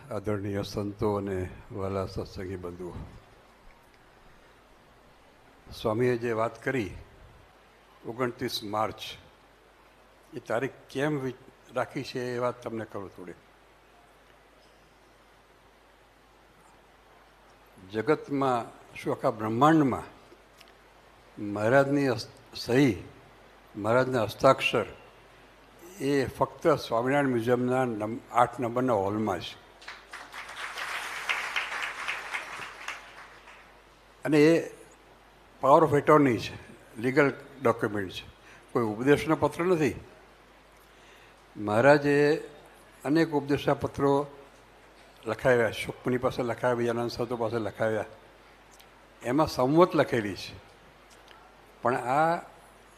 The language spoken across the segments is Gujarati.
આદરણીય સંતો અને વહાલા સત્સંગી બંધુઓ, સ્વામીએ જે વાત કરી 29 માર્ચ એ તારીખ કેમ રાખી છે એ વાત તમને કરું થોડી. જગતમાં શું આખા બ્રહ્માંડમાં મહારાજની સહી, મહારાજના હસ્તાક્ષર એ ફક્ત સ્વામિનારાયણ મ્યુઝિયમના 8 નંબરના હોલમાં છે. અને એ પાવર ઓફ એટર્ની છે, લીગલ ડોક્યુમેન્ટ છે, કોઈ ઉપદેશનો પત્ર નથી. મહારાજે અનેક ઉપદેશના પત્રો લખાવ્યા, શુકમુનિ પાસે લખાવ્યા, બીજાનંદ સંતો પાસે લખાવ્યા, એમાં સંમત લખેલી છે. પણ આ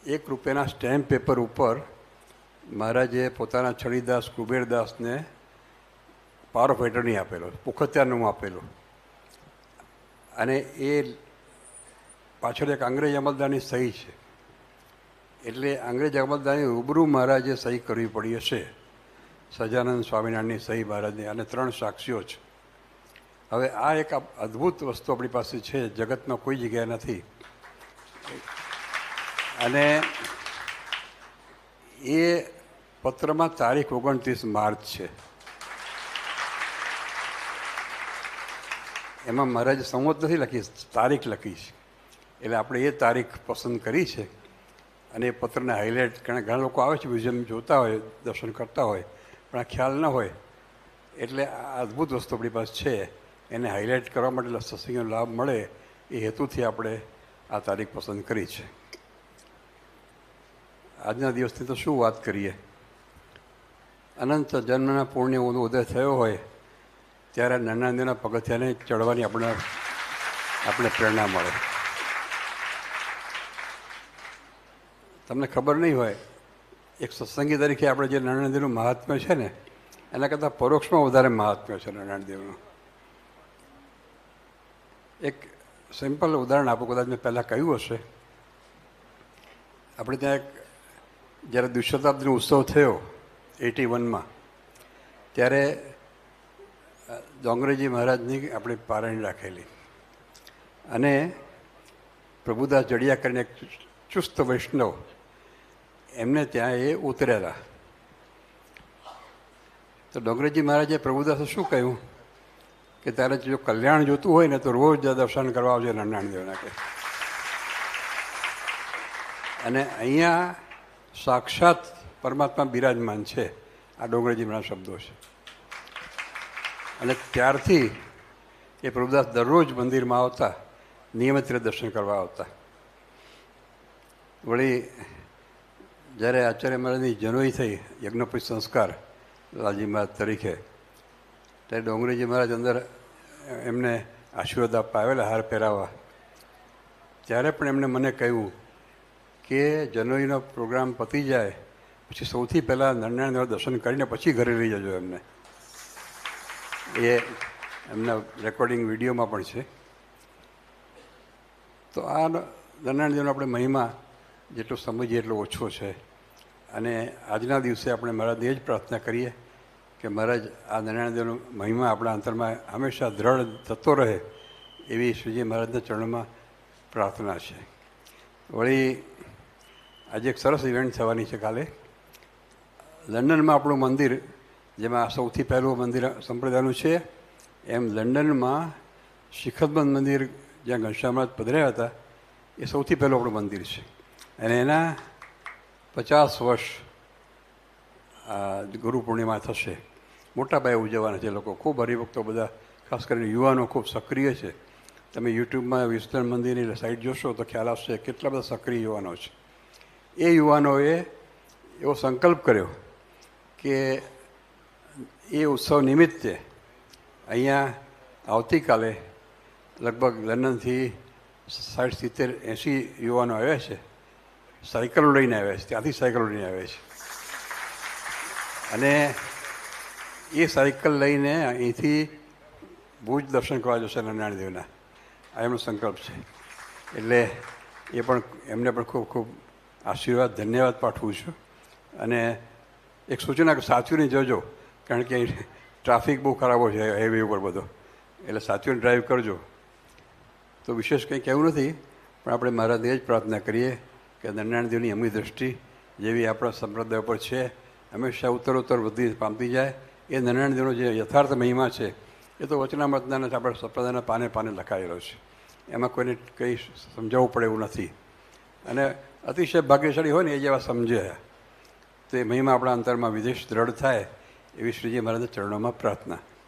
1 રૂપિયાના સ્ટેમ્પ પેપર ઉપર મહારાજે પોતાના છડીદાસ કુબેરદાસને પાવર ઓફ એટર્ની આપેલો, પુખત્યારનું આપેલું. અને એ પાછળ એક અંગ્રેજ અમલદારની સહી છે. એટલે અંગ્રેજ અમલદારની રૂબરૂ મહારાજે સહી કરવી પડી હશે. સહજાનંદ સ્વામિનારાયણની સહી મહારાજની, અને 3 સાક્ષીઓ છે. હવે આ એક અદ્ભુત વસ્તુ આપણી પાસે છે, જગતમાં કોઈ જગ્યાએ નથી. અને એ પત્રમાં તારીખ 29 માર્ચ છે. એમાં મહારાજે સંવત નથી લખી, તારીખ લખી છે. એટલે આપણે એ તારીખ પસંદ કરી છે. અને એ પત્રને હાઇલાઇટ, કારણ ઘણા લોકો આવે છે મ્યુઝિયમ જોતા હોય, દર્શન કરતા હોય, પણ આ ખ્યાલ ન હોય. એટલે આ અદ્ભુત વસ્તુ આપણી પાસે છે, એને હાઇલાઇટ કરવા માટે સત્સંગનો લાભ મળે એ હેતુથી આપણે આ તારીખ પસંદ કરી છે. આજના દિવસની તો શું વાત કરીએ. અનંત જન્મના પુણ્ય ઉદય થયો હોય ત્યારે નાના નાના પગથિયાને ચડવાની આપણે પ્રેરણા મળે. તમને ખબર નહીં હોય, એક સત્સંગી તરીકે આપણે જે નારાયણદેવનું મહાત્મ્ય છે ને, એના કરતાં પરોક્ષમાં વધારે મહાત્મ્ય છે નારાયણદેવનું. એક સિમ્પલ ઉદાહરણ આપું, કદાચ મેં પહેલાં કહ્યું હશે. આપણે ત્યાં જ્યારે દ્વિશતાબ્દીનો ઉત્સવ થયો 81માં, ત્યારે ડોંગરેજી મહારાજની આપણે પારાયણ રાખેલી. અને પ્રભુદાસ જડિયા કરીને એક ચુસ્ત વૈષ્ણવ, એમને ત્યાં એ ઉતરેલા. તો ડોંગરેજી મહારાજે પ્રભુદાસે શું કહ્યું કે તારે જો કલ્યાણ જોતું હોય ને તો રોજ દર્શન કરવા આવજે નારાયણદેવના કે. અને અહીંયા સાક્ષાત પરમાત્મા બિરાજમાન છે. આ ડોંગરેજી મહારાજ શબ્દો છે. અને ત્યારથી એ પ્રભુદાસ દરરોજ મંદિરમાં આવતા, નિયમિત રીતે દર્શન કરવા આવતા. વળી જ્યારે આચાર્ય મહારાજની જનોઈ થઈ, યજ્ઞોપવિત સંસ્કાર લાલજી મહારાજ તરીકે, ત્યારે ડોંગરેજી મહારાજ અંદર એમને આશીર્વાદ આપવા આવેલા, હાર પહેરાવવા. ત્યારે પણ એમણે મને કહ્યું કે જનોઈનો પ્રોગ્રામ પતી જાય પછી સૌથી પહેલાં નારાયણદેવના દર્શન કરીને પછી ઘરે લઈ જજો એમને. એ એમના રેકોર્ડિંગ વિડીયોમાં પણ છે. તો આ નારાયણદેવનો આપણે મહિમા જેટલો સમજીએ એટલો ઓછો છે. અને આજના દિવસે આપણે મહારાજને એ જ પ્રાર્થના કરીએ કે મહારાજ આ નારાયણદેવનો મહિમા આપણા અંતરમાં હંમેશા દ્રઢ થતો રહે, એવી શ્રીજી મહારાજના ચરણોમાં પ્રાર્થના છે. વળી આજે એક સરસ ઇવેન્ટ થવાની છે કાલે. લંડનમાં આપણું મંદિર, જેમાં સૌથી પહેલું મંદિર સંપ્રદાયનું છે, એમ લંડનમાં શિખરબંધ મંદિર જ્યાં ઘનશ્યામ મહારાજ પધર્યા હતા, એ સૌથી પહેલું આપણું મંદિર છે. અને એના 50 વર્ષ ગુરુ પૂર્ણિમા થશે. મોટા પાયે ઉજવવાના છે લોકો. ખૂબ હરિભક્તો બધા, ખાસ કરીને યુવાનો ખૂબ સક્રિય છે. તમે યુટ્યુબમાં વિષ્ણુ મંદિરની સાઇટ જોશો તો ખ્યાલ આવશે કેટલા બધા સક્રિય યુવાનો છે. એ યુવાનોએ એવો સંકલ્પ કર્યો કે એ ઉત્સવ નિમિત્તે અહીંયા આવતીકાલે લગભગ લંડનથી 60-70-80 યુવાનો આવ્યા છે. સાયકલો લઈને આવ્યા છે, ત્યાંથી સાયકલો લઈને આવ્યા છે. અને એ સાયકલ લઈને અહીંથી ભુજ દર્શન કરવા જશે નારાયણદેવના. આ એમનો સંકલ્પ છે. એટલે એ પણ એમને પણ ખૂબ ખૂબ આશીર્વાદ, ધન્યવાદ પાઠવું છું. અને એક સૂચના કે સાચવીને જજો, કારણ કે ટ્રાફિક બહુ ખરાબ હોય છે હાઈવે ઉપર બધો, એટલે સાચવીને ડ્રાઈવ કરજો. તો વિશેષ કંઈ કહેવું નથી, પણ આપણે મહારાજને એ જ પ્રાર્થના કરીએ કે નારાયણ દેવની એમની દૃષ્ટિ જેવી આપણા સંપ્રદાય પર છે હંમેશા ઉત્તરોત્તર વૃદ્ધિ પામતી જાય. એ નારાયણ દેવનો જે યથાર્થ મહિમા છે એ તો વચનામૃતના આપણા સંપ્રદાયના પાને પાને લખાયેલો છે, એમાં કોઈને કંઈ સમજાવવું પડે એવું નથી. અને અતિશય ભાગ્યશાળી હોય ને એ જેવા સમજે તો એ મહિમા આપણા અંતરમાં વિદેશ દ્રઢ થાય એવી શ્રીજી મહારાજના ચરણોમાં પ્રાર્થના.